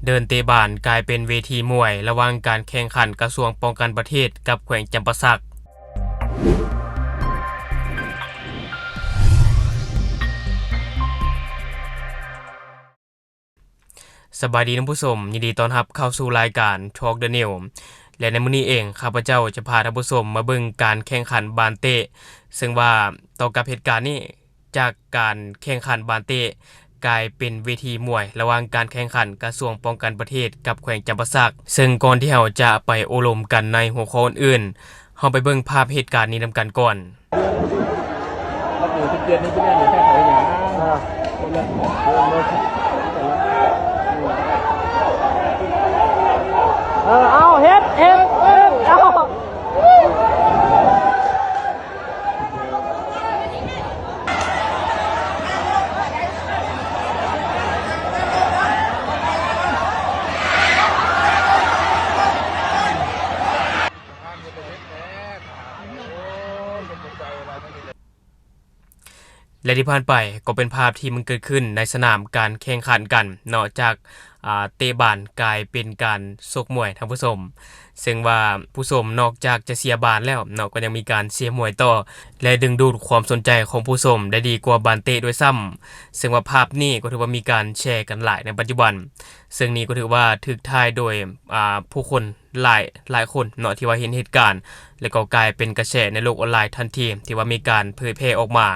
เดินเตะบานกลายเป็นเวทีมวยระหว่างการแข่งขันกระทรวงป้องกันประเทศกับแขวงจำปาสักสบายดีท่านผู้ชมยินดีต้อนรับเข้าสู่รายการ Talk the New และในมื้อนี้เองข้าพเจ้าจะพาท่านผู้ชมมาเบิ่งการแข่งขันบานเตะซึ่งว่าต่อกับเหตุการณ์นี้จากการแข่งขันบานเตะกลายเป็นเวทีมวยระหว่างการแข่งขันกระทรวงป้องกันประเทศกับแขวงจำปาสักซึ่งก่อนที่เราจะไปอบรมกันในหัวข้ออื่นๆเราไปเบิ่งภาพเหตุการณ์นี้นำกันก่อนเอาเฮ็ดเอาและที่ผ่านไปก็เป็นภาพที่มันเกิดขึ้นในสนามการแข่งขันกันนอกจากเตะบานกลายเป็นการชกมวยท่านผู้ชมซึ่งว่าผู้ชมนอกจากจะเสียบานแล้วเนาะก็ยังมีการเสียมวยต่อและดึงดูดความสนใจของผู้ชมได้ดีกว่าบานเตะด้วยซ้ำซึ่งว่าภาพนี้ก็ถือว่ามีการแชร์กันหลายในปัจจุบันซึ่งนี้ก็ถือว่าถูกถ่ายโดยผู้คนหลายคนเนาะที่ว่าเห็นเหตุการณ์แล้วก็กลายเป็นกระแสในโลกออนไลน์ทันทีที่ว่ามีการเผยแพร่ออกมา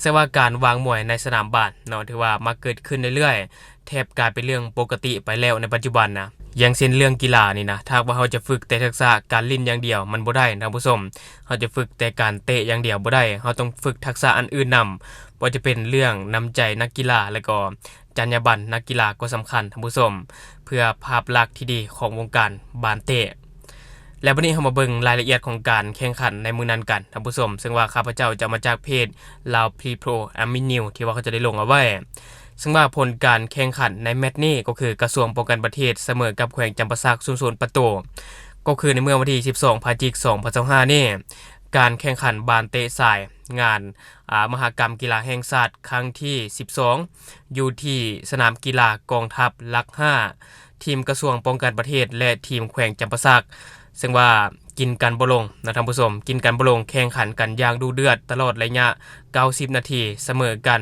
ซึ่งว่าการวางมวยในสนามบาสเนาะถือว่ามาเกิดขึ้นเรื่อยๆแทบกลายเป็นเรื่องปกติไปแล้วในปัจจุบันนะอย่างเช่นเรื่องกีฬานี่นะถ้าว่าเราจะฝึกแต่ทักษะการเล่นอย่างเดียวมันบ่ได้ท่านผู้ชมเราจะฝึกแต่การเตะอย่างเดียวบ่ได้เราต้องฝึกทักษะอันอื่นนำบ่จะเป็นเรื่องน้ำใจนักกีฬาแล้วก็จรรยาบรรณนักกีฬาก็สำคัญท่านผู้ชมเพื่อภาพลักษณ์ที่ดีของวงการบาสเตะและวันนี้เรามาเบิ่งรายละเอียดของการแข่งขันในมื้อนั้นกันท่านผู้ชมซึ่งว่าข้าพเจ้าจะมาจากเพจ Lao Pre-Pro Army New ที่ว่าเขาจะได้ลงเอาไว้ซึ่งว่าผลการแข่งขันในแมตช์นี้ก็คือกระทรวงป้องกันประเทศเสมอกับแขวงจำปาสัก0-0ประตูก็คือในเมื่อวันที่12พฤศจิกายน2025นี่การแข่งขันบานเตะสายงานมหกรรมกีฬาแห่งชาติครั้งที่12อยู่ที่สนามกีฬากองทัพหลัก5ทีมกระทรวงป้องกันประเทศและทีมแขวงจำปาสักซึ่งว่ากินกันบ่ลงนะท่านผู้ชมกินกันบ่ลงแข่งขันกันอย่างดุเดือดตลอดระยะ90นาทีเสมอกัน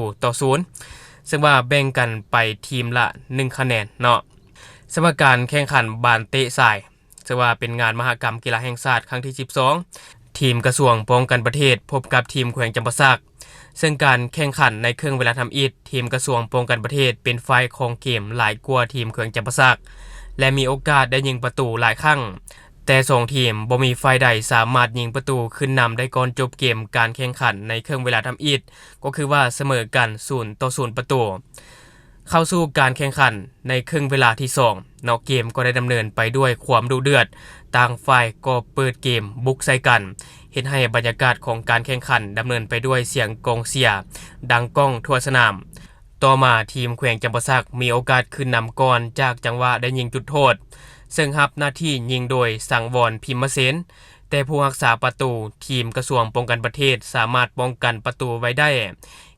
0-0ซึ่งว่าแบ่งกันไปทีมละ1คะแนนเนาะสำหรับการแข่งขันบานเตะสายซึ่งว่าเป็นงานมหกรรมกีฬาแห่งชาติครั้งที่12ทีมกระทรวงป้องกันประเทศพบกับทีมแขวงจำปาสักซึ่งการแข่งขันในเครื่องเวลาทำอิฐทีมกระทรวงป้องกันประเทศเป็นฝ่ายของเกมหลายกว่าทีมแขวงจำปาสักและมีโอกาสได้ยิงประตูหลายครั้งแต่2ทีมบ่มีฝ่ายใดสามารถยิงประตูขึ้นนำได้ก่อนจบเกมการแข่งขันในเครื่องเวลาทำอิฐก็คือว่าเสมอกัน0-0ประตูเข้าสู่การแข่งขันในครึ่งเวลาที่2นอกเกมก็ได้ดำเนินไปด้วยความดุเดือดต่างฝ่ายก็เปิดเกมบุกใส่กันเฮ็ดให้บรรยากาศของการแข่งขันดำเนินไปด้วยเสียงกองเชียร์ดังก้องทั่วสนามต่อมาทีมแขวงจำปาสักมีโอกาสขึ้นนำก่อนจากจังหวะได้ยิงจุดโทษซึ่งรับหน้าที่ยิงโดยสังวรพิมพ์เสนแต่ผู้รักษาประตูทีมกระทรวงป้องกันประเทศสามารถป้องกันประตูไว้ได้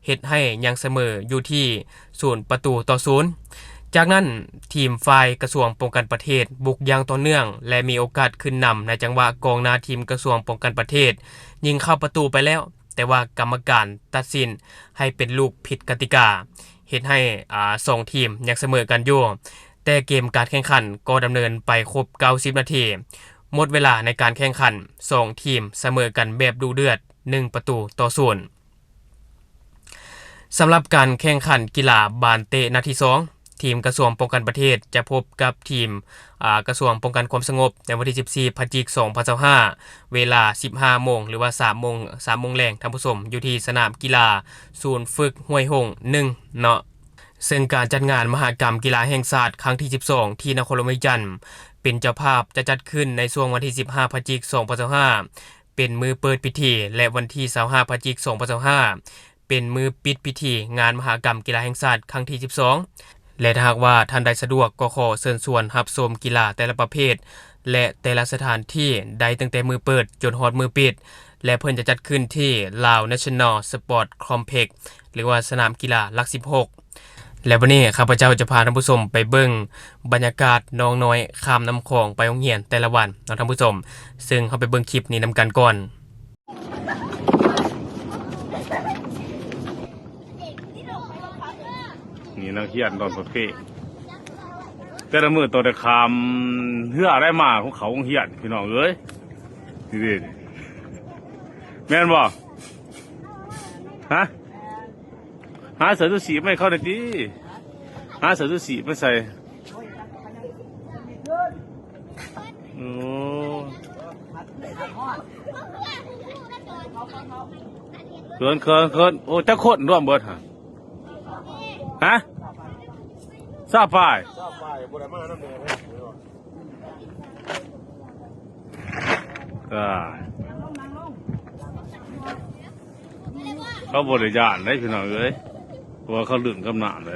เฮ็ดให้ยังเสมออยู่ที่0-0จากนั้นทีมฝ่ายกระทรวงป้องกันประเทศบุกอย่างต่อเนื่องและมีโอกาสขึ้นนำในจังหวะกองหน้าทีมกระทรวงป้องกันประเทศยิงเข้าประตูไปแล้วแต่ว่ากรรมการตัดสินให้เป็นลูกผิดกติกาเฮ็ดให้2ทีมยังเสมอกันอยู่แต่เกมการแข่งขันก็ดำเนินไปครบ90นาทีหมดเวลาในการแข่งขัน2ทีมเสมอกันแบบดุเดือด1-0สำหรับการแข่งขันกีฬาบานเตะนัดที่2ทีมกระทรวงป้องกันประเทศจะพบกับทีมกระทรวงป้องกันความสงบในวันที่14พฤศจิกายน2025เวลา 15:00 นหรือว่า 3:00 นแลงท่านผู้ชมอยู่ที่สนามกีฬาศูนย์ฝึกห้วยหง1เนาะซึ่งการจัดงานมหกรรมกีฬาแห่งชาติครั้งที่12ที่นครหลวงวิจันทร์เป็นเจ้าภาพจะจัดขึ้นในช่วงวันที่15พฤศจิกายน2025เป็นมือเปิดพิธีและวันที่25พฤศจิกายน2025เป็นมือปิดพิธีงานมหกรรมกีฬาแห่งชาติครั้งที่12และถ้าหากว่าท่านใดสะดวกก็ขอเชิญชวนรับชมกีฬาแต่ละประเภทและแต่ละสถานที่ใดตั้งแต่มือเปิดจนฮอดมือปิดและเพิ่นจะจัดขึ้นที่ Lao National Sport Complex หรือว่าสนามกีฬาหลัก16 และวันนี้ข้าพเจ้าจะพาท่านผู้ชมไปเบิ่งบรรยากาศน้องน้อยข้ามน้ำคลองไปโรงเรียนแต่ละวันเนาะท่านผู้ชมซึ่งเฮาไปเบิ่งคลิปนี้นำกันก่อนนี่นักเรียนตอนประเภทแต่ละมือตัวได้คามเฮือได้มาของเขาของเฮียนพี่น้องเอ้ยนี่แม่นบ่ฮะหาเสือตัวสีไม่เข้าได้ดิหาเสือตัวสีไม่ใส่โอ้เคินโอ้จะโคตรร่วมเบิดฮะทราบฝ่ายเขาบริจาคได้พี่น้องเอ้ยเพราะว่าเขาลืมกำหนาเลย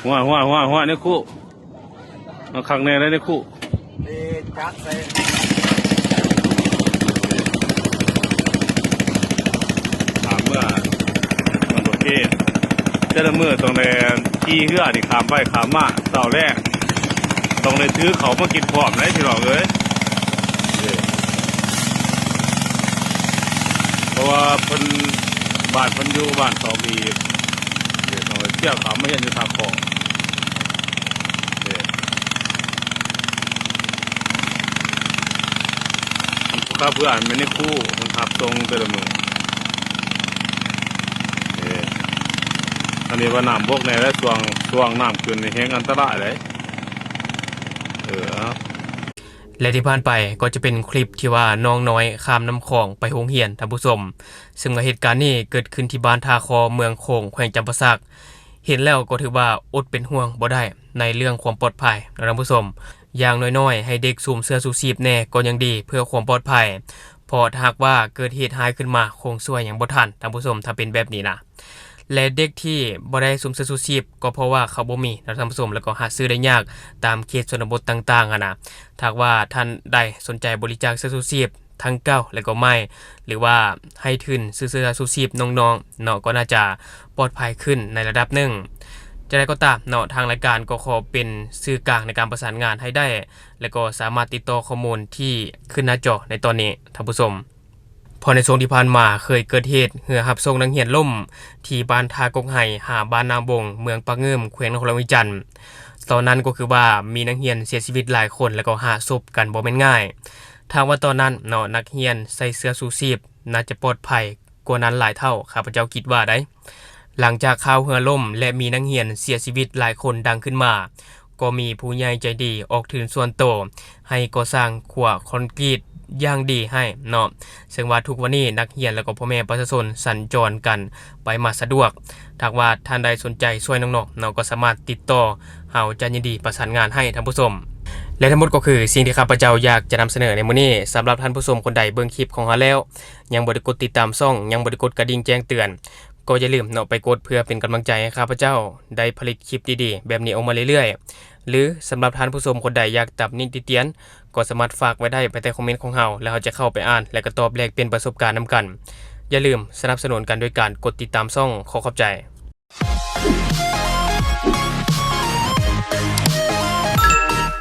หัวนี่คู่มาขังในได้นี่คู่ถามเมื่อมันโอเคเจ้าเมื่อตรงในที่เฮือนี่ขามไปขามมาเสาแรกตรงในซื้อเขามากินพร้อมได้พี่น้องเอ้ยเพราะว่าเพิ่นบ้านเพิ่นอยู่บ้าน2 ปีเดี๋ยวต้องเที่ยวเขาไม่เห็นอยู่ทางของข้าเพื่อนไม่ได้คู่มันขับตรงแต่ละมืออันนี้ว่าน้ำพวกในและช่วงน้ำขึ้นในแห้งอันตรายเลยและที่ผ่านไปก็จะเป็นคลิปที่ว่าน้องน้อยข้ามน้ำคลองไปโรงเรียนท่านผู้ชมซึ่งเหตุการณ์นี้เกิดขึ้นที่บ้านท่าคอเมืองโขงแขวงจำปาสักเห็นแล้วก็ถือว่าอดเป็นห่วงบ่ได้ในเรื่องความปลอดภัยนะท่านผู้ชมอย่างน้อยๆให้เด็กสวมเสื้อชูชีพแน่ก็ยังดีเพื่อความปลอดภัยเพราะหากว่าเกิดเหตุร้ายขึ้นมาคงช่วยอย่างบ่ทันท่านผู้ชมถ้าเป็นแบบนี้นะและเด็กที่บ่ได้สวมเสื้อชูชีพก็เพราะว่าเขาบ่มีนะท่านผู้ชมแล้วก็หาซื้อได้ยากตามเขตชนบทต่างๆนะถ้าว่าท่านใดสนใจบริจาคเสื้อชูชีพทั้งเก่าและก็ใหม่หรือว่าให้ทุนซื้อเสื้อชูชีพน้องๆเนาะก็น่าจะปลอดภัยขึ้นในระดับหนึ่งจะได้ก็ตามเนาะทางรายการก็ขอเป็นสื่อกลางในการประสานงานให้ได้และก็สามารถติดต่อข้อมูลที่ขึ้นหน้าจอในตอนนี้ท่านผู้ชมพอในช่วงที่ผ่านมาเคยเกิดเหตุเรือหับส่งนักเรียนล่มที่บ้านทากกไห่หาบ้านนาบงเมืองปะเงิมแขวงนครวิจันทร์ตอนนั้นก็คือว่ามีนักเรียนเสียชีวิตหลายคนแล้วก็หาศพกันบ่แม่นง่ายทางว่าตอนนั้นเนาะนักเรียนใส่เสื้อชูชีพน่าจะปลอดภัยกว่านั้นหลายเท่าข้าพเจ้าคิดว่าได้หลังจากข่าวเรือล่มและมีนักเรียนเสียชีวิตหลายคนดังขึ้นมาก็มีผู้ใหญ่ใจดีออกทุนส่วนโตให้ก่อสร้างขัวคอนกรีตอย่างดีให้เนาะซึ่งว่าทุกวันนี้นักเรียนและก็พ่อแม่ประชาชนสัญจรกันไปมาสะดวกถ้าว่าท่านใดสนใจช่วยน้องๆเนาะก็สามารถติดต่อเฮาจะยินดีประสานงานให้ท่านผู้ชมและทั้งหมดก็คือสิ่งที่ข้าพเจ้าอยากจะนำเสนอในมื้อนี้สำหรับท่านผู้ชมคนใดเบิ่งคลิปของเฮาแล้วยังบ่ได้กดติดตามช่องยังบ่ได้กดกระดิ่งแจ้งเตือนก็อย่าลืมเนาะไปกดเพื่อเป็นกำลังใจให้ข้าพเจ้าได้ผลิตคลิปดีๆแบบนี้ออกมาเรื่อยๆหรือสำหรับท่านผู้ชมคนใดอยากตับนิติเตียนก็สามารถฝากไว้ได้ภายใต้คอมเมนต์ของเราแล้วเราจะเข้าไปอ่านและก็ตอบแลกเปลี่ยนประสบการณ์นำกันอย่าลืมสนับสนุนกันด้วยการกดติดตามช่องขอขอบใจ